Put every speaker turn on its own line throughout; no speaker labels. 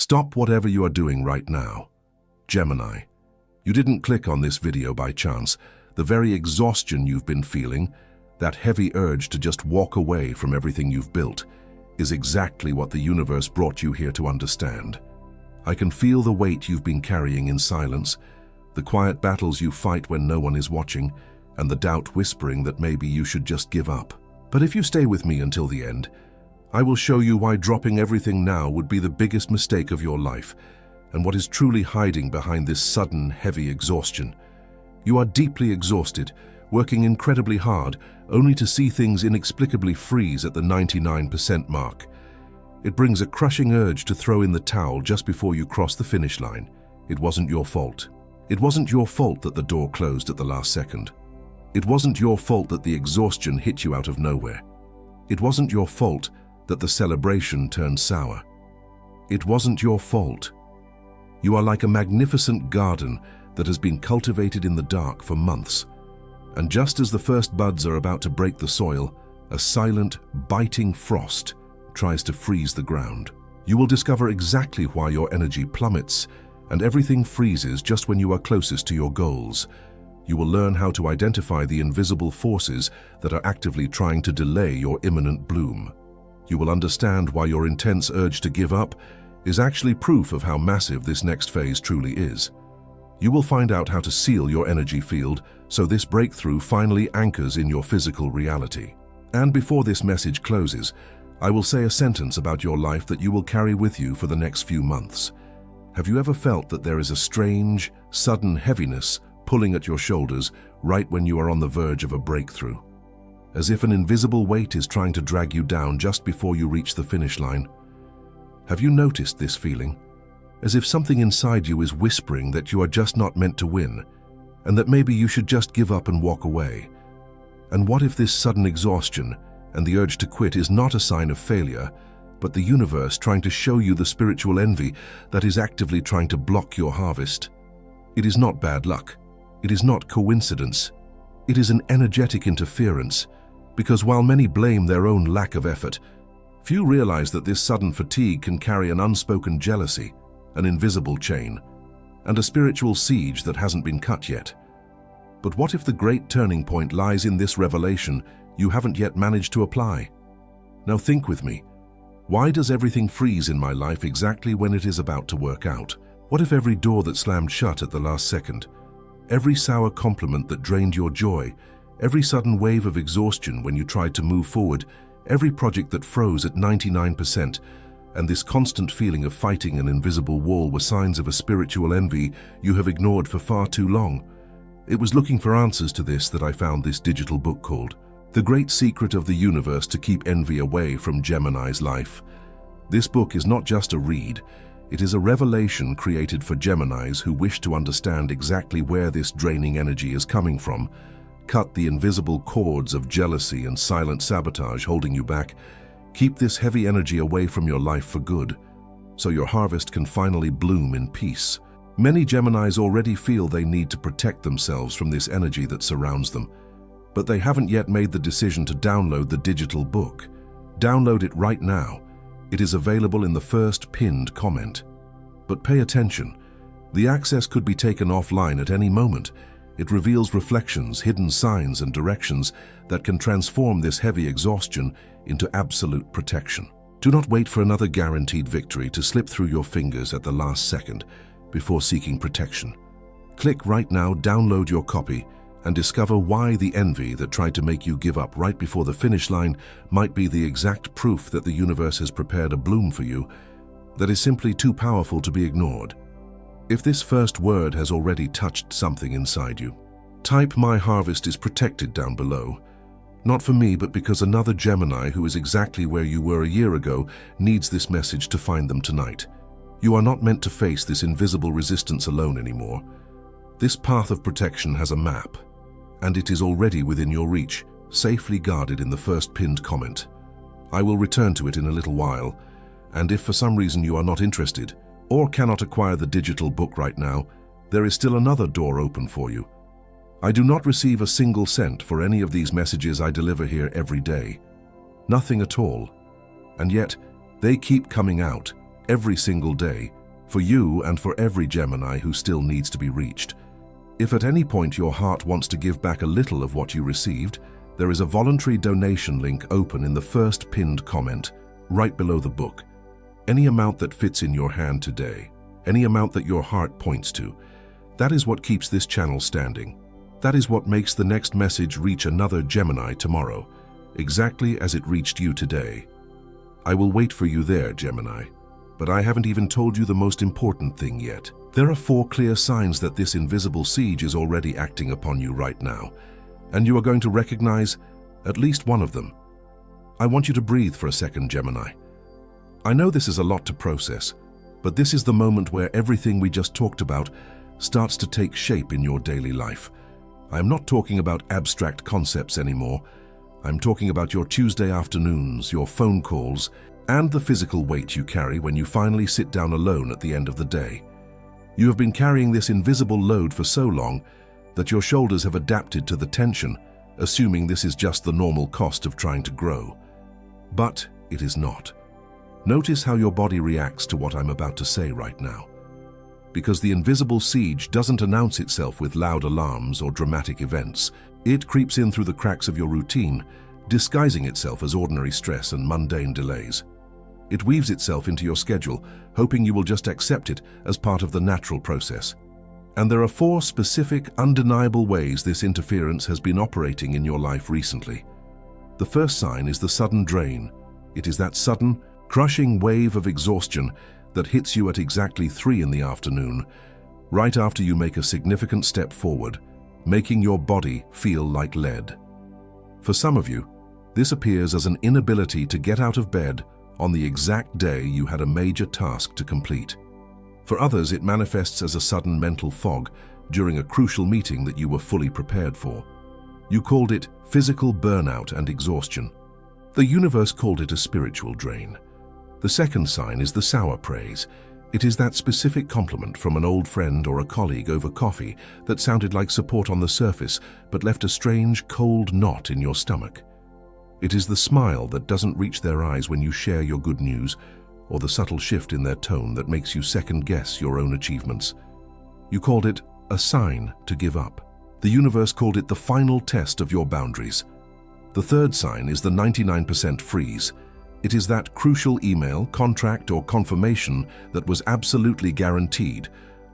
Stop whatever you are doing right now. Gemini, you didn't click on this video by chance. The very exhaustion you've been feeling, that heavy urge to just walk away from everything you've built, is exactly what the universe brought you here to understand. I can feel the weight you've been carrying in silence, the quiet battles you fight when no one is watching, and the doubt whispering that maybe you should just give up. But if you stay with me until the end, I will show you why dropping everything now would be the biggest mistake of your life, and what is truly hiding behind this sudden, heavy exhaustion. You are deeply exhausted, working incredibly hard, only to see things inexplicably freeze at the 99% mark. It brings a crushing urge to throw in the towel just before you cross the finish line. It wasn't your fault. It wasn't your fault that the door closed at the last second. It wasn't your fault that the exhaustion hit you out of nowhere. It wasn't your fault that the celebration turned sour. It wasn't your fault. You are like a magnificent garden that has been cultivated in the dark for months. And just as the first buds are about to break the soil, a silent, biting frost tries to freeze the ground. You will discover exactly why your energy plummets and everything freezes just when you are closest to your goals. You will learn how to identify the invisible forces that are actively trying to delay your imminent bloom. You will understand why your intense urge to give up is actually proof of how massive this next phase truly is. You will find out how to seal your energy field so this breakthrough finally anchors in your physical reality. And before this message closes, I will say a sentence about your life that you will carry with you for the next few months. Have you ever felt that there is a strange, sudden heaviness pulling at your shoulders right when you are on the verge of a breakthrough? As if an invisible weight is trying to drag you down just before you reach the finish line. Have you noticed this feeling? As if something inside you is whispering that you are just not meant to win, and that maybe you should just give up and walk away. And what if this sudden exhaustion and the urge to quit is not a sign of failure, but the universe trying to show you the spiritual envy that is actively trying to block your harvest? It is not bad luck. It is not coincidence. It is an energetic interference, because while many blame their own lack of effort, few realize that this sudden fatigue can carry an unspoken jealousy, an invisible chain, and a spiritual siege that hasn't been cut yet. But what if the great turning point lies in this revelation you haven't yet managed to apply? Now think with me. Why does everything freeze in my life exactly when it is about to work out? What if every door that slammed shut at the last second, every sour compliment that drained your joy, every sudden wave of exhaustion when you tried to move forward, every project that froze at 99%, and this constant feeling of fighting an invisible wall were signs of a spiritual envy you have ignored for far too long? It was looking for answers to this that I found this digital book called The Great Secret of the Universe to Keep Envy Away from Gemini's Life. This book is not just a read, it is a revelation created for Geminis who wish to understand exactly where this draining energy is coming from, cut the invisible cords of jealousy and silent sabotage holding you back, keep this heavy energy away from your life for good, so your harvest can finally bloom in peace. Many Geminis already feel they need to protect themselves from this energy that surrounds them, but they haven't yet made the decision to download the digital book. Download it right now. It is available in the first pinned comment. But pay attention. The access could be taken offline at any moment. It reveals reflections, hidden signs, and directions that can transform this heavy exhaustion into absolute protection. Do not wait for another guaranteed victory to slip through your fingers at the last second before seeking protection. Click right now, download your copy, and discover why the envy that tried to make you give up right before the finish line might be the exact proof that the universe has prepared a bloom for you that is simply too powerful to be ignored. If this first word has already touched something inside you, type "My harvest is protected" down below. Not for me, but because another Gemini who is exactly where you were a year ago needs this message to find them tonight. You are not meant to face this invisible resistance alone anymore. This path of protection has a map, and it is already within your reach, safely guarded in the first pinned comment. I will return to it in a little while, and if for some reason you are not interested or cannot acquire the digital book right now, there is still another door open for you. I do not receive a single cent for any of these messages I deliver here every day. Nothing at all. And yet, they keep coming out, every single day, for you and for every Gemini who still needs to be reached. If at any point your heart wants to give back a little of what you received, there is a voluntary donation link open in the first pinned comment, right below the book. Any amount that fits in your hand today, any amount that your heart points to, that is what keeps this channel standing. That is what makes the next message reach another Gemini tomorrow, exactly as it reached you today. I will wait for you there, Gemini. But I haven't even told you the most important thing yet. There are 4 clear signs that this invisible siege is already acting upon you right now, and you are going to recognize at least one of them. I want you to breathe for a second, Gemini. I know this is a lot to process, but this is the moment where everything we just talked about starts to take shape in your daily life. I am not talking about abstract concepts anymore. I'm talking about your Tuesday afternoons, your phone calls, and the physical weight you carry when you finally sit down alone at the end of the day. You have been carrying this invisible load for so long that your shoulders have adapted to the tension, assuming this is just the normal cost of trying to grow. But it is not. Notice how your body reacts to what I'm about to say right now. Because the invisible siege doesn't announce itself with loud alarms or dramatic events. It creeps in through the cracks of your routine, disguising itself as ordinary stress and mundane delays. It weaves itself into your schedule, hoping you will just accept it as part of the natural process. And there are 4 specific, undeniable ways this interference has been operating in your life recently. The first sign is the sudden drain. It is that sudden, crushing wave of exhaustion that hits you at exactly 3 in the afternoon, right after you make a significant step forward, making your body feel like lead. For some of you, this appears as an inability to get out of bed on the exact day you had a major task to complete. For others, it manifests as a sudden mental fog during a crucial meeting that you were fully prepared for. You called it physical burnout and exhaustion. The universe called it a spiritual drain. The second sign is the sour praise. It is that specific compliment from an old friend or a colleague over coffee that sounded like support on the surface but left a strange, cold knot in your stomach. It is the smile that doesn't reach their eyes when you share your good news, or the subtle shift in their tone that makes you second-guess your own achievements. You called it a sign to give up. The universe called it the final test of your boundaries. The third sign is the 99% freeze. It is that crucial email, contract, or confirmation that was absolutely guaranteed,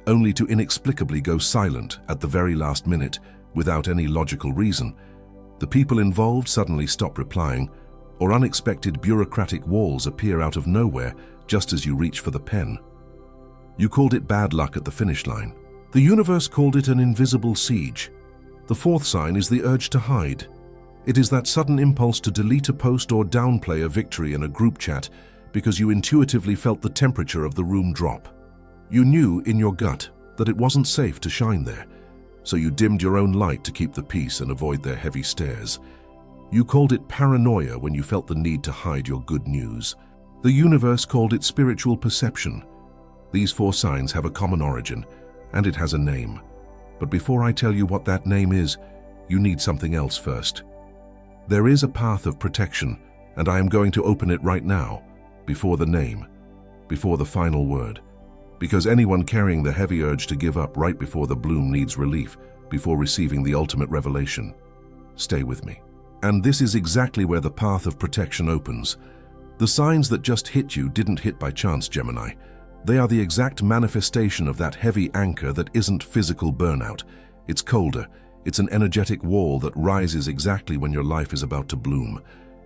only to inexplicably go silent at the very last minute without any logical reason. The people involved suddenly stop replying, or unexpected bureaucratic walls appear out of nowhere just as you reach for the pen. You called it bad luck at the finish line. The universe called it an invisible siege. The fourth sign is the urge to hide. It is that sudden impulse to delete a post or downplay a victory in a group chat because you intuitively felt the temperature of the room drop. You knew in your gut that it wasn't safe to shine there, so you dimmed your own light to keep the peace and avoid their heavy stares. You called it paranoia when you felt the need to hide your good news. The universe called it spiritual perception. These 4 signs have a common origin, and it has a name. But before I tell you what that name is, you need something else first. There is a path of protection, and I am going to open it right now, before the name, before the final word. Because anyone carrying the heavy urge to give up right before the bloom needs relief, before receiving the ultimate revelation. Stay with me. And this is exactly where the path of protection opens. The signs that just hit you didn't hit by chance, Gemini. They are the exact manifestation of that heavy anchor that isn't physical burnout. It's colder. It's an energetic wall that rises exactly when your life is about to bloom.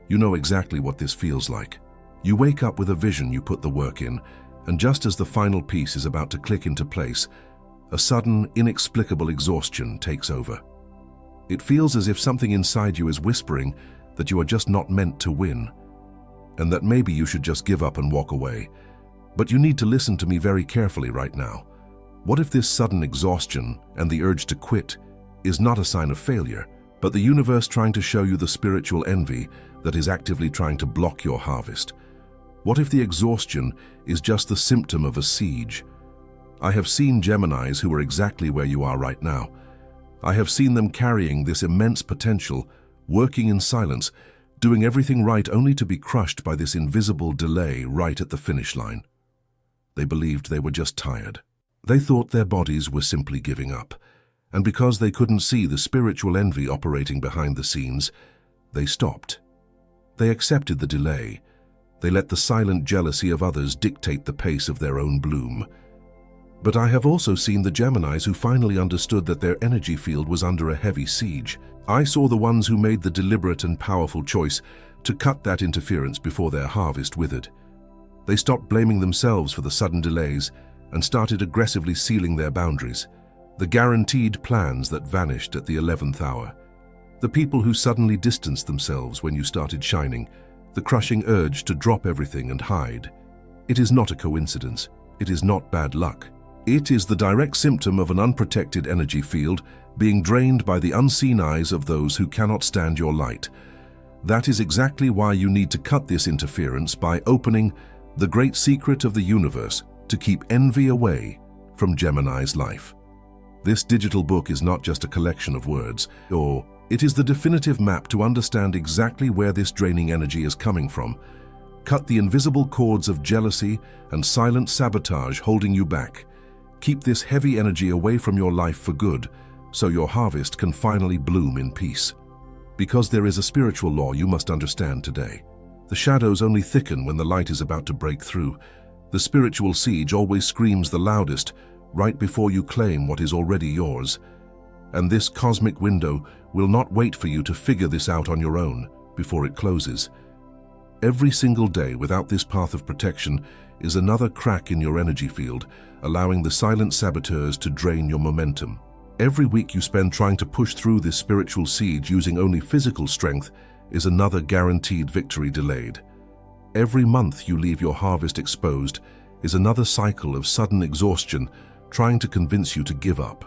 You know exactly what this feels like. You wake up with a vision you put the work in, and just as the final piece is about to click into place, a sudden, inexplicable exhaustion takes over. It feels as if something inside you is whispering that you are just not meant to win, and that maybe you should just give up and walk away. But you need to listen to me very carefully right now. What if this sudden exhaustion and the urge to quit is not a sign of failure, but the universe trying to show you the spiritual envy that is actively trying to block your harvest? What if the exhaustion is just the symptom of a siege? I have seen Geminis who are exactly where you are right now. I have seen them carrying this immense potential, working in silence, doing everything right only to be crushed by this invisible delay right at the finish line. They believed they were just tired. They thought their bodies were simply giving up. And because they couldn't see the spiritual envy operating behind the scenes, they stopped. They accepted the delay. They let the silent jealousy of others dictate the pace of their own bloom. But I have also seen the Geminis who finally understood that their energy field was under a heavy siege. I saw the ones who made the deliberate and powerful choice to cut that interference before their harvest withered. They stopped blaming themselves for the sudden delays and started aggressively sealing their boundaries, the guaranteed plans that vanished at the 11th hour. The people who suddenly distanced themselves when you started shining, the crushing urge to drop everything and hide. It is not a coincidence. It is not bad luck. It is the direct symptom of an unprotected energy field being drained by the unseen eyes of those who cannot stand your light. That is exactly why you need to cut this interference by opening the great secret of the universe to keep envy away from Gemini's life. This digital book is not just a collection of words, it is the definitive map to understand exactly where this draining energy is coming from. Cut the invisible cords of jealousy and silent sabotage holding you back. Keep this heavy energy away from your life for good, so your harvest can finally bloom in peace. Because there is a spiritual law you must understand today. The shadows only thicken when the light is about to break through. The spiritual siege always screams the loudest right before you claim what is already yours. And this cosmic window will not wait for you to figure this out on your own before it closes. Every single day without this path of protection is another crack in your energy field, allowing the silent saboteurs to drain your momentum. Every week you spend trying to push through this spiritual siege using only physical strength is another guaranteed victory delayed. Every month you leave your harvest exposed is another cycle of sudden exhaustion trying to convince you to give up.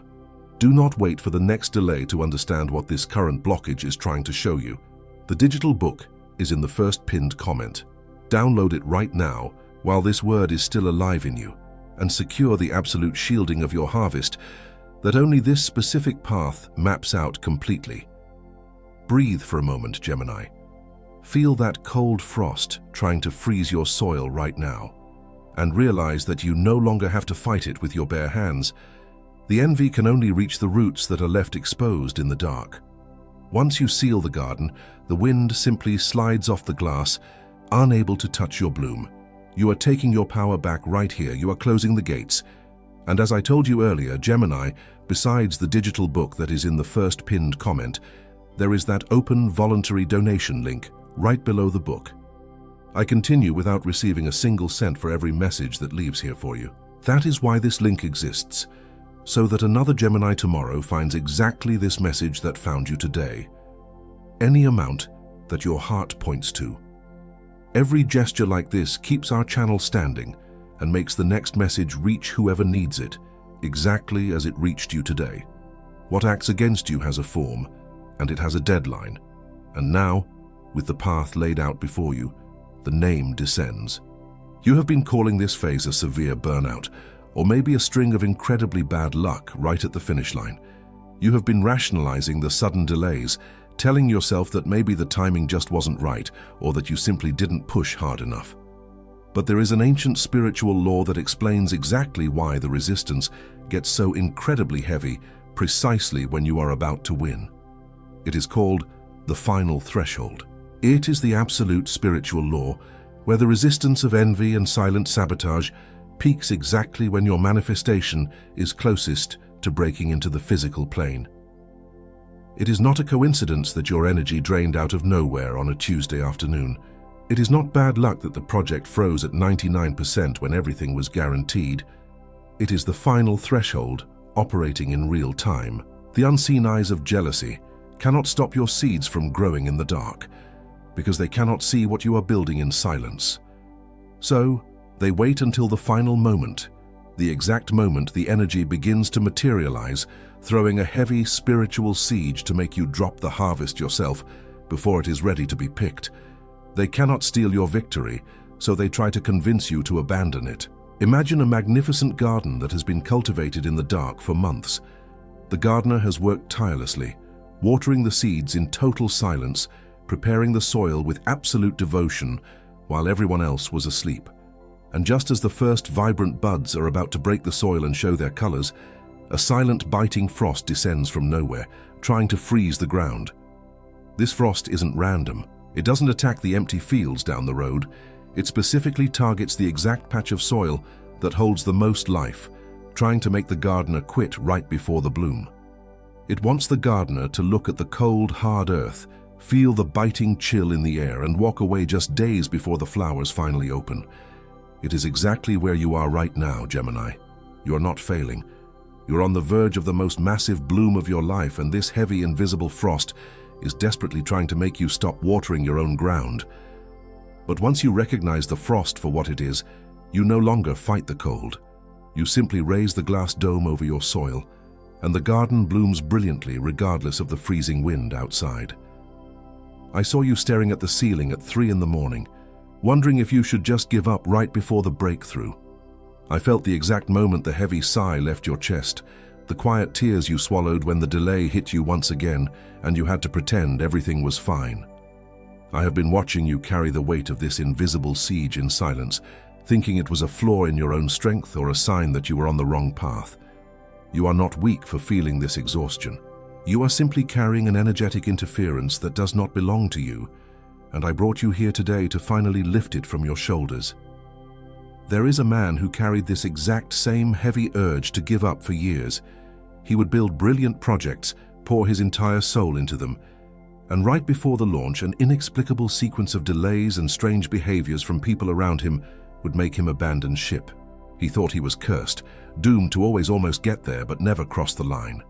Do not wait for the next delay to understand what this current blockage is trying to show you. The digital book is in the first pinned comment. Download it right now while this word is still alive in you, and secure the absolute shielding of your harvest that only this specific path maps out completely. Breathe for a moment, Gemini. Feel that cold frost trying to freeze your soil right now, and realize that you no longer have to fight it with your bare hands. The envy can only reach the roots that are left exposed in the dark. Once you seal the garden, the wind simply slides off the glass, unable to touch your bloom. You are taking your power back right here. You are closing the gates. And as I told you earlier, Gemini, besides the digital book that is in the first pinned comment, there is that open voluntary donation link right below the book. I continue without receiving a single cent for every message that leaves here for you. That is why this link exists, so that another Gemini tomorrow finds exactly this message that found you today. Any amount that your heart points to. Every gesture like this keeps our channel standing and makes the next message reach whoever needs it, exactly as it reached you today. What acts against you has a form, and it has a deadline. And now, with the path laid out before you, the name descends. You have been calling this phase a severe burnout, or maybe a string of incredibly bad luck right at the finish line. You have been rationalizing the sudden delays, telling yourself that maybe the timing just wasn't right, or that you simply didn't push hard enough. But there is an ancient spiritual law that explains exactly why the resistance gets so incredibly heavy precisely when you are about to win. It is called the final threshold. It is the absolute spiritual law where the resistance of envy and silent sabotage peaks exactly when your manifestation is closest to breaking into the physical plane. It is not a coincidence that your energy drained out of nowhere on a Tuesday afternoon. It is not bad luck that the project froze at 99% when everything was guaranteed. It is the final threshold operating in real time. The unseen eyes of jealousy cannot stop your seeds from growing in the dark because they cannot see what you are building in silence. So, they wait until the final moment, the exact moment the energy begins to materialize, throwing a heavy spiritual siege to make you drop the harvest yourself before it is ready to be picked. They cannot steal your victory, so they try to convince you to abandon it. Imagine a magnificent garden that has been cultivated in the dark for months. The gardener has worked tirelessly, watering the seeds in total silence, preparing the soil with absolute devotion while everyone else was asleep. And just as the first vibrant buds are about to break the soil and show their colors, a silent, biting frost descends from nowhere, trying to freeze the ground. This frost isn't random. It doesn't attack the empty fields down the road. It specifically targets the exact patch of soil that holds the most life, trying to make the gardener quit right before the bloom. It wants the gardener to look at the cold, hard earth, feel the biting chill in the air, and walk away just days before the flowers finally open. It is exactly where you are right now, Gemini. You are not failing. You're on the verge of the most massive bloom of your life, and this heavy, invisible frost is desperately trying to make you stop watering your own ground. But once you recognize the frost for what it is, you no longer fight the cold. You simply raise the glass dome over your soil, and the garden blooms brilliantly regardless of the freezing wind outside. I saw you staring at the ceiling at 3 in the morning, wondering if you should just give up right before the breakthrough. I felt the exact moment the heavy sigh left your chest, the quiet tears you swallowed when the delay hit you once again and you had to pretend everything was fine. I have been watching you carry the weight of this invisible siege in silence, thinking it was a flaw in your own strength or a sign that you were on the wrong path. You are not weak for feeling this exhaustion. You are simply carrying an energetic interference that does not belong to you, and I brought you here today to finally lift it from your shoulders. There is a man who carried this exact same heavy urge to give up for years. He would build brilliant projects, pour his entire soul into them, and right before the launch, an inexplicable sequence of delays and strange behaviors from people around him would make him abandon ship. He thought he was cursed, doomed to always almost get there but never cross the line.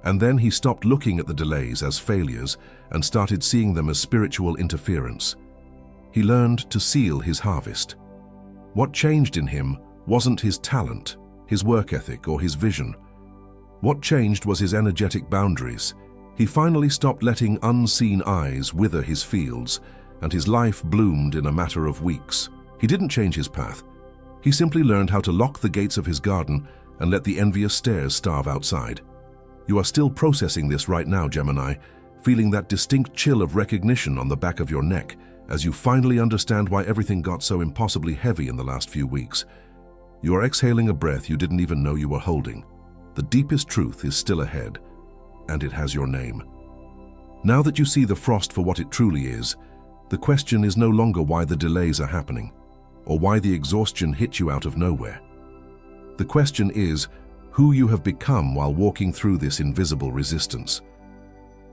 And then he stopped looking at the delays as failures and started seeing them as spiritual interference. He learned to seal his harvest. What changed in him wasn't his talent, his work ethic, or his vision. What changed was his energetic boundaries. He finally stopped letting unseen eyes wither his fields, and his life bloomed in a matter of weeks. He didn't change his path. He simply learned how to lock the gates of his garden and let the envious stares starve outside. You are still processing this right now, Gemini, feeling that distinct chill of recognition on the back of your neck as you finally understand why everything got so impossibly heavy in the last few weeks. You are exhaling a breath you didn't even know you were holding. The deepest truth is still ahead, and it has your name. Now that you see the frost for what it truly is, the question is no longer why the delays are happening, or why the exhaustion hit you out of nowhere. The question is who you have become while walking through this invisible resistance.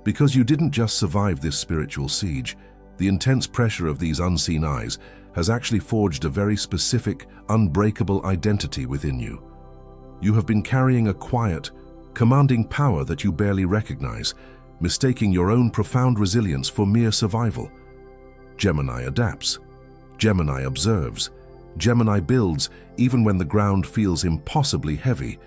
Because you didn't just survive this spiritual siege, the intense pressure of these unseen eyes has actually forged a very specific, unbreakable identity within you. You have been carrying a quiet, commanding power that you barely recognize, mistaking your own profound resilience for mere survival. Gemini adapts. Gemini observes. Gemini builds even when the ground feels impossibly heavy.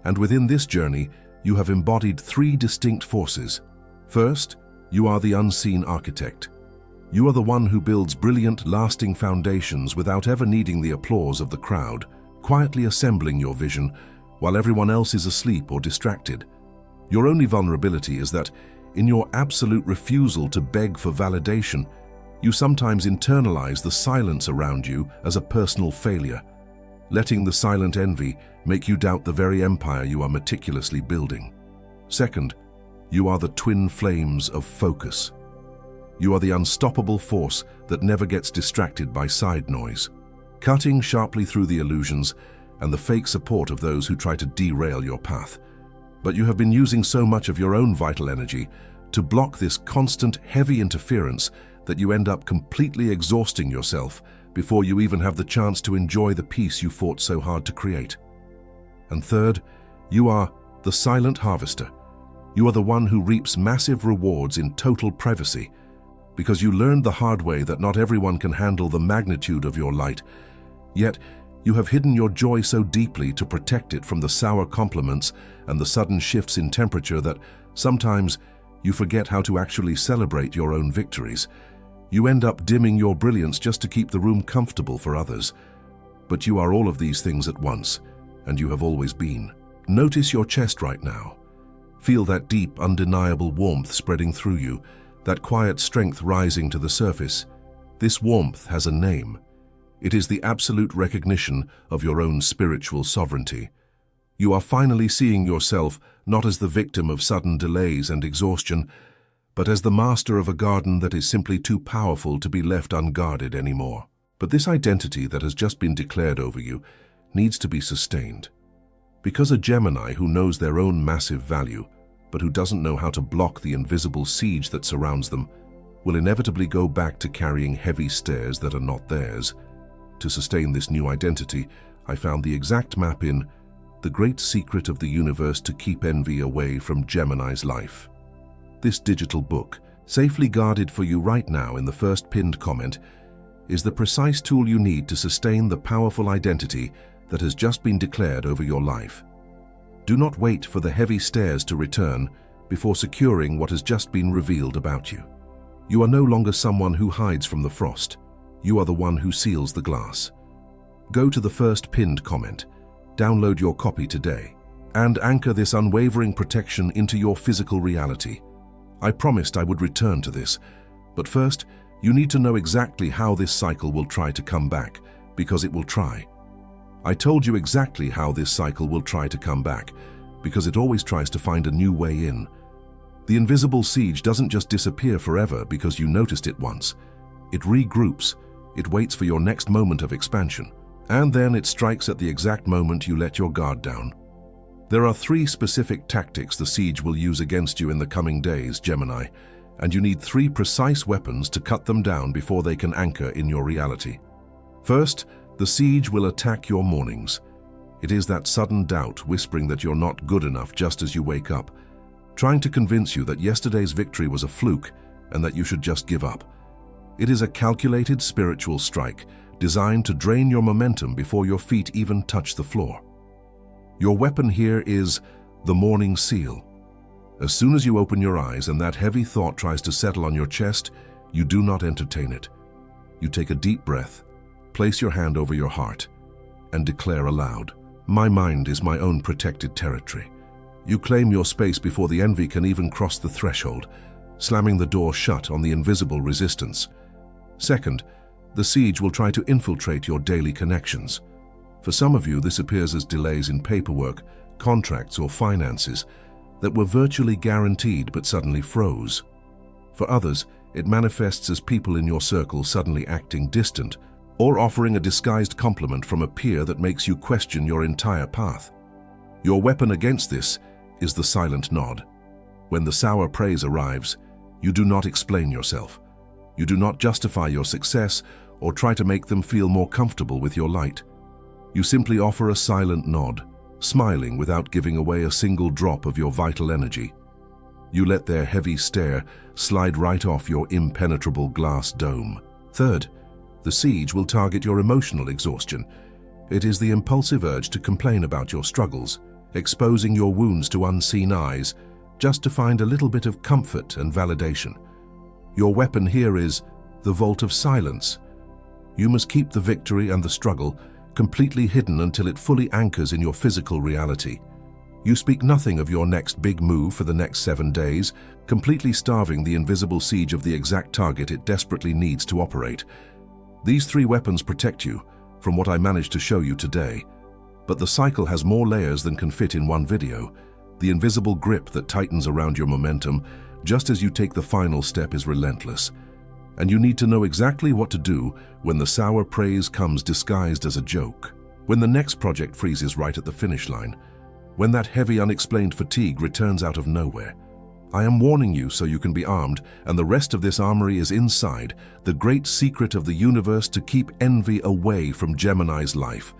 And within this journey, you have embodied 3 distinct forces. First, you are the unseen architect. You are the one who builds brilliant, lasting foundations without ever needing the applause of the crowd, quietly assembling your vision while everyone else is asleep or distracted. Your only vulnerability is that, in your absolute refusal to beg for validation, you sometimes internalize the silence around you as a personal failure, letting the silent envy make you doubt the very empire you are meticulously building. Second, you are the twin flames of focus. You are the unstoppable force that never gets distracted by side noise, cutting sharply through the illusions and the fake support of those who try to derail your path. But you have been using so much of your own vital energy to block this constant, heavy interference that you end up completely exhausting yourself before you even have the chance to enjoy the peace you fought so hard to create. And third, you are the silent harvester. You are the one who reaps massive rewards in total privacy, because you learned the hard way that not everyone can handle the magnitude of your light. Yet, you have hidden your joy so deeply to protect it from the sour compliments and the sudden shifts in temperature that sometimes you forget how to actually celebrate your own victories. You end up dimming your brilliance just to keep the room comfortable for others. But you are all of these things at once, and you have always been. Notice your chest right now. Feel that deep, undeniable warmth spreading through you, that quiet strength rising to the surface. This warmth has a name. It is the absolute recognition of your own spiritual sovereignty. You are finally seeing yourself not as the victim of sudden delays and exhaustion, but as the master of a garden that is simply too powerful to be left unguarded anymore. But this identity that has just been declared over you needs to be sustained. Because a Gemini who knows their own massive value, but who doesn't know how to block the invisible siege that surrounds them, will inevitably go back to carrying heavy stairs that are not theirs. To sustain this new identity, I found the exact map in The Great Secret of the Universe to Keep Envy Away from Gemini's Life. This digital book, safely guarded for you right now in the first pinned comment, is the precise tool you need to sustain the powerful identity that has just been declared over your life. Do not wait for the heavy stairs to return before securing what has just been revealed about you. You are no longer someone who hides from the frost. You are the one who seals the glass. Go to the first pinned comment, download your copy today, and anchor this unwavering protection into your physical reality. I promised I would return to this, but first, you need to know exactly how this cycle will try to come back, because it will try. I told you exactly how this cycle will try to come back, because it always tries to find a new way in. The invisible siege doesn't just disappear forever because you noticed it once. It regroups, it waits for your next moment of expansion, and then it strikes at the exact moment you let your guard down. There are 3 specific tactics the siege will use against you in the coming days, Gemini, and you need 3 precise weapons to cut them down before they can anchor in your reality. First, the siege will attack your mornings. It is that sudden doubt whispering that you're not good enough just as you wake up, trying to convince you that yesterday's victory was a fluke and that you should just give up. It is a calculated spiritual strike designed to drain your momentum before your feet even touch the floor. Your weapon here is the morning seal. As soon as you open your eyes and that heavy thought tries to settle on your chest, you do not entertain it. You take a deep breath, place your hand over your heart, and declare aloud, "My mind is my own protected territory." You claim your space before the envy can even cross the threshold, slamming the door shut on the invisible resistance. Second, the siege will try to infiltrate your daily connections. For some of you, this appears as delays in paperwork, contracts, or finances that were virtually guaranteed but suddenly froze. For others, it manifests as people in your circle suddenly acting distant or offering a disguised compliment from a peer that makes you question your entire path. Your weapon against this is the silent nod. When the sour praise arrives, you do not explain yourself. You do not justify your success or try to make them feel more comfortable with your light. You simply offer a silent nod, smiling without giving away a single drop of your vital energy. You let their heavy stare slide right off your impenetrable glass dome. Third, the siege will target your emotional exhaustion. It is the impulsive urge to complain about your struggles, exposing your wounds to unseen eyes, just to find a little bit of comfort and validation. Your weapon here is the vault of silence. You must keep the victory and the struggle completely hidden until it fully anchors in your physical reality. You speak nothing of your next big move for the next 7 days, completely starving the invisible siege of the exact target it desperately needs to operate. These 3 weapons protect you, from what I managed to show you today. But the cycle has more layers than can fit in one video. The invisible grip that tightens around your momentum just as you take the final step is relentless. And you need to know exactly what to do when the sour praise comes disguised as a joke. When the next project freezes right at the finish line. When that heavy unexplained fatigue returns out of nowhere. I am warning you so you can be armed, and the rest of this armory is inside, the great secret of the universe to keep envy away from Gemini's life.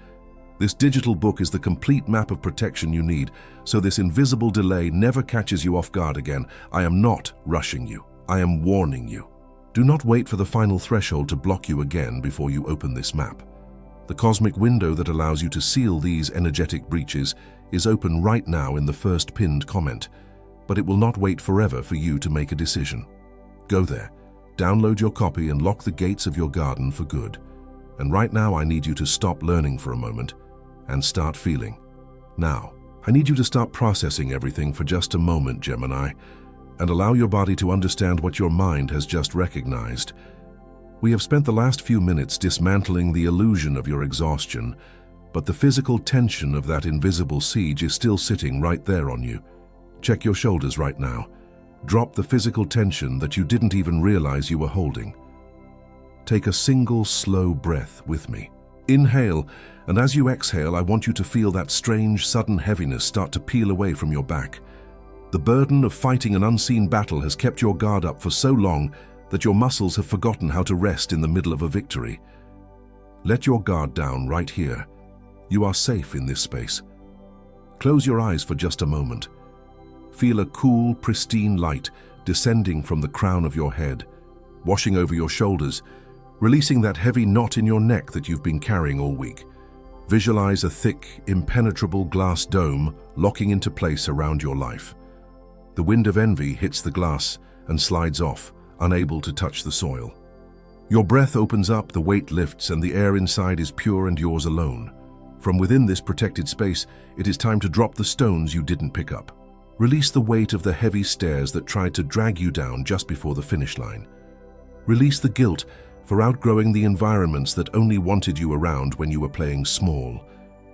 This digital book is the complete map of protection you need, so this invisible delay never catches you off guard again. I am not rushing you. I am warning you. Do not wait for the final threshold to block you again before you open this map. The cosmic window that allows you to seal these energetic breaches is open right now in the first pinned comment, but it will not wait forever for you to make a decision. Go there, download your copy and lock the gates of your garden for good. And right now I need you to stop learning for a moment and start feeling. Now, I need you to start processing everything for just a moment, Gemini, and allow your body to understand what your mind has just recognized. We have spent the last few minutes dismantling the illusion of your exhaustion, but the physical tension of that invisible siege is still sitting right there on you. Check your shoulders right now. Drop the physical tension that you didn't even realize you were holding. Take a single slow breath with me. Inhale, and as you exhale, I want you to feel that strange, sudden heaviness start to peel away from your back. The burden of fighting an unseen battle has kept your guard up for so long that your muscles have forgotten how to rest in the middle of a victory. Let your guard down right here. You are safe in this space. Close your eyes for just a moment. Feel a cool, pristine light descending from the crown of your head, washing over your shoulders, releasing that heavy knot in your neck that you've been carrying all week. Visualize a thick, impenetrable glass dome locking into place around your life. The wind of envy hits the glass and slides off, unable to touch the soil. Your breath opens up, the weight lifts, and the air inside is pure and yours alone. From within this protected space, it is time to drop the stones you didn't pick up. Release the weight of the heavy stairs that tried to drag you down just before the finish line. Release the guilt for outgrowing the environments that only wanted you around when you were playing small.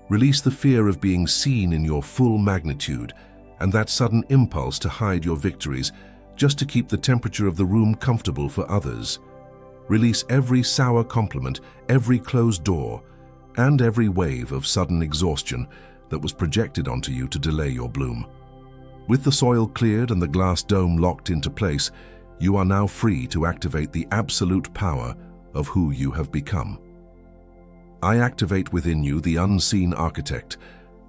Release the fear of being seen in your full magnitude and that sudden impulse to hide your victories just to keep the temperature of the room comfortable for others. Release every sour compliment, every closed door, and every wave of sudden exhaustion that was projected onto you to delay your bloom. With the soil cleared and the glass dome locked into place, you are now free to activate the absolute power of who you have become. I activate within you the unseen architect,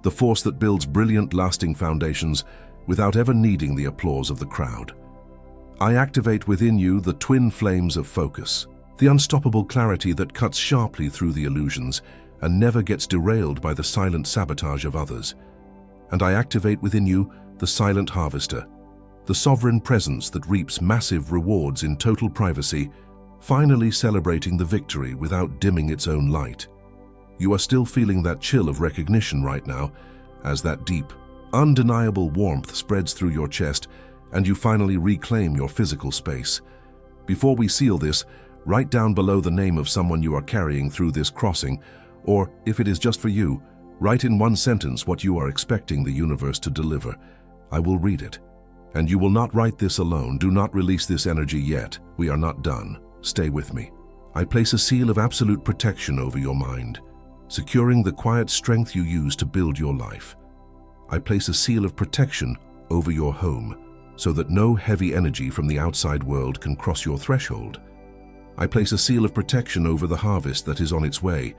the force that builds brilliant, lasting foundations without ever needing the applause of the crowd. I activate within you the twin flames of focus, the unstoppable clarity that cuts sharply through the illusions and never gets derailed by the silent sabotage of others. And I activate within you the silent harvester, the sovereign presence that reaps massive rewards in total privacy, finally celebrating the victory without dimming its own light. You are still feeling that chill of recognition right now, as that deep, undeniable warmth spreads through your chest and you finally reclaim your physical space. Before we seal this, write down below the name of someone you are carrying through this crossing, or if it is just for you, write in one sentence what you are expecting the universe to deliver. I will read it. And you will not write this alone. Do not release this energy yet. We are not done. Stay with me. I place a seal of absolute protection over your mind, securing the quiet strength you use to build your life. I place a seal of protection over your home, so that no heavy energy from the outside world can cross your threshold. I place a seal of protection over the harvest that is on its way,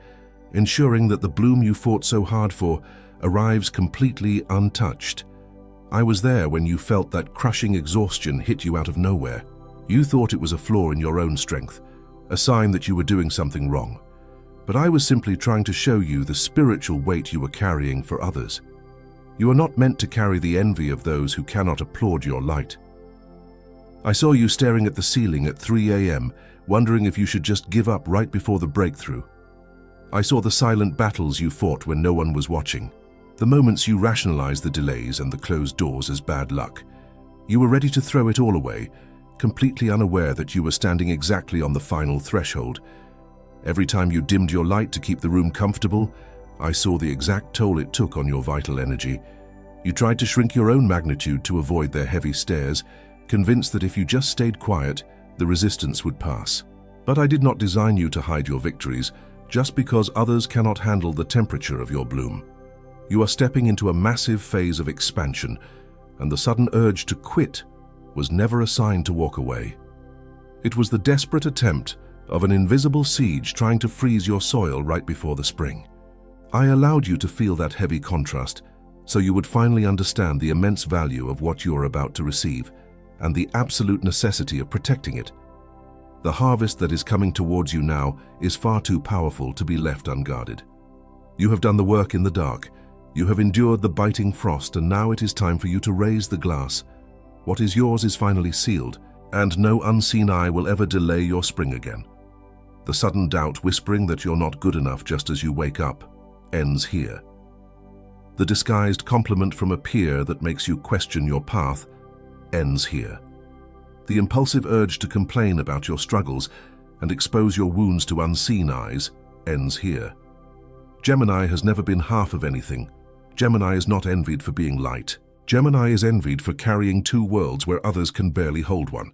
ensuring that the bloom you fought so hard for arrives completely untouched. I was there when you felt that crushing exhaustion hit you out of nowhere. You thought it was a flaw in your own strength, a sign that you were doing something wrong. But I was simply trying to show you the spiritual weight you were carrying for others. You are not meant to carry the envy of those who cannot applaud your light. I saw you staring at the ceiling at 3 a.m., wondering if you should just give up right before the breakthrough. I saw the silent battles you fought when no one was watching, the moments you rationalized the delays and the closed doors as bad luck. You were ready to throw it all away, completely unaware that you were standing exactly on the final threshold. Every time you dimmed your light to keep the room comfortable, I saw the exact toll it took on your vital energy. You tried to shrink your own magnitude to avoid their heavy stares, convinced that if you just stayed quiet, the resistance would pass. But I did not design you to hide your victories, just because others cannot handle the temperature of your bloom. You are stepping into a massive phase of expansion, and the sudden urge to quit was never a sign to walk away. It was the desperate attempt of an invisible siege trying to freeze your soil right before the spring. I allowed you to feel that heavy contrast, so you would finally understand the immense value of what you are about to receive and the absolute necessity of protecting it. The harvest that is coming towards you now is far too powerful to be left unguarded. You have done the work in the dark. You have endured the biting frost, and now it is time for you to raise the glass. What is yours is finally sealed, and no unseen eye will ever delay your spring again. The sudden doubt whispering that you're not good enough just as you wake up ends here. The disguised compliment from a peer that makes you question your path ends here. The impulsive urge to complain about your struggles and expose your wounds to unseen eyes ends here. Gemini has never been half of anything. Gemini is not envied for being light. Gemini is envied for carrying two worlds where others can barely hold one.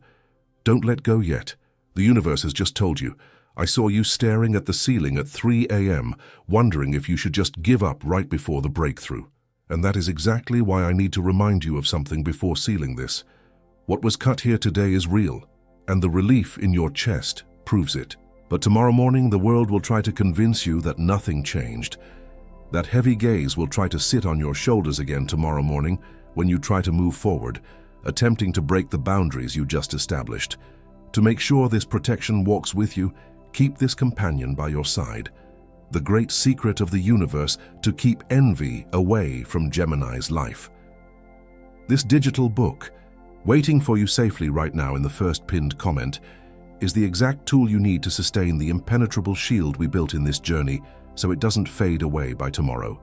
Don't let go yet. The universe has just told you. I saw you staring at the ceiling at 3 a.m., wondering if you should just give up right before the breakthrough. And that is exactly why I need to remind you of something before sealing this. What was cut here today is real, and the relief in your chest proves it. But tomorrow morning, the world will try to convince you that nothing changed. That heavy gaze will try to sit on your shoulders again tomorrow morning when you try to move forward, attempting to break the boundaries you just established. To make sure this protection walks with you, keep this companion by your side. The great secret of the universe to keep envy away from Gemini's life. This digital book, waiting for you safely right now in the first pinned comment, is the exact tool you need to sustain the impenetrable shield we built in this journey so it doesn't fade away by tomorrow.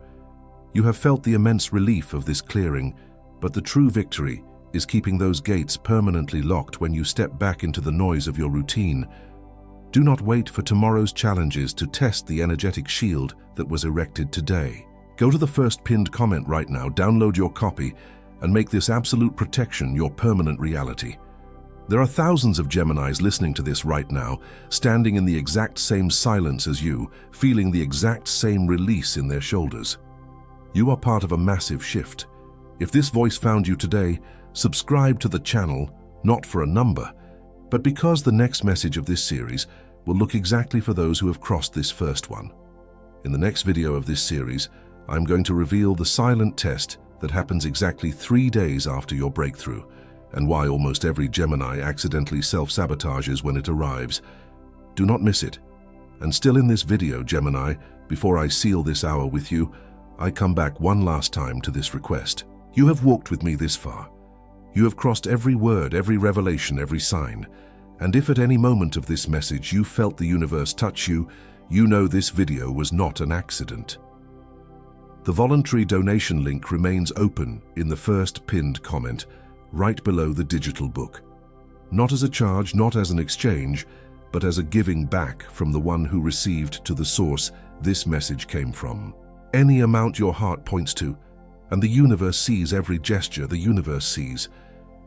You have felt the immense relief of this clearing, but the true victory is keeping those gates permanently locked when you step back into the noise of your routine. Do not wait for tomorrow's challenges to test the energetic shield that was erected today. Go to the first pinned comment right now, download your copy, and make this absolute protection your permanent reality. There are thousands of Geminis listening to this right now, standing in the exact same silence as you, feeling the exact same release in their shoulders. You are part of a massive shift. If this voice found you today, subscribe to the channel, not for a number, but because the next message of this series will look exactly for those who have crossed this first one. In the next video of this series, I'm going to reveal the silent test that happens exactly 3 days after your breakthrough, and why almost every Gemini accidentally self-sabotages when it arrives. Do not miss it. And still in this video, Gemini, before I seal this hour with you, I come back one last time to this request. You have walked with me this far. You have crossed every word, every revelation, every sign. And if at any moment of this message you felt the universe touch you, you know this video was not an accident. The voluntary donation link remains open in the first pinned comment, right below the digital book. Not as a charge, not as an exchange, but as a giving back from the one who received to the source this message came from. Any amount your heart points to, and the universe sees every gesture the universe sees,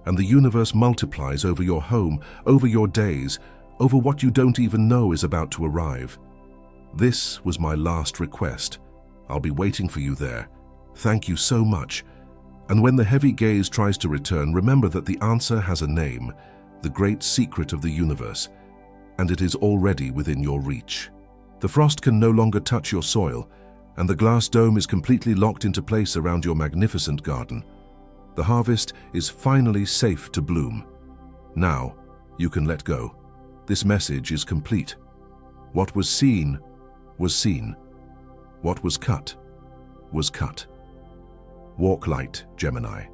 and the universe multiplies over your home, over your days, over what you don't even know is about to arrive. This was my last request. I'll be waiting for you there. Thank you so much. And when the heavy gaze tries to return, remember that the answer has a name, the great secret of the universe, and it is already within your reach. The frost can no longer touch your soil, and the glass dome is completely locked into place around your magnificent garden. The harvest is finally safe to bloom. Now, you can let go. This message is complete. What was seen was seen. What was cut was cut. Walk light, Gemini.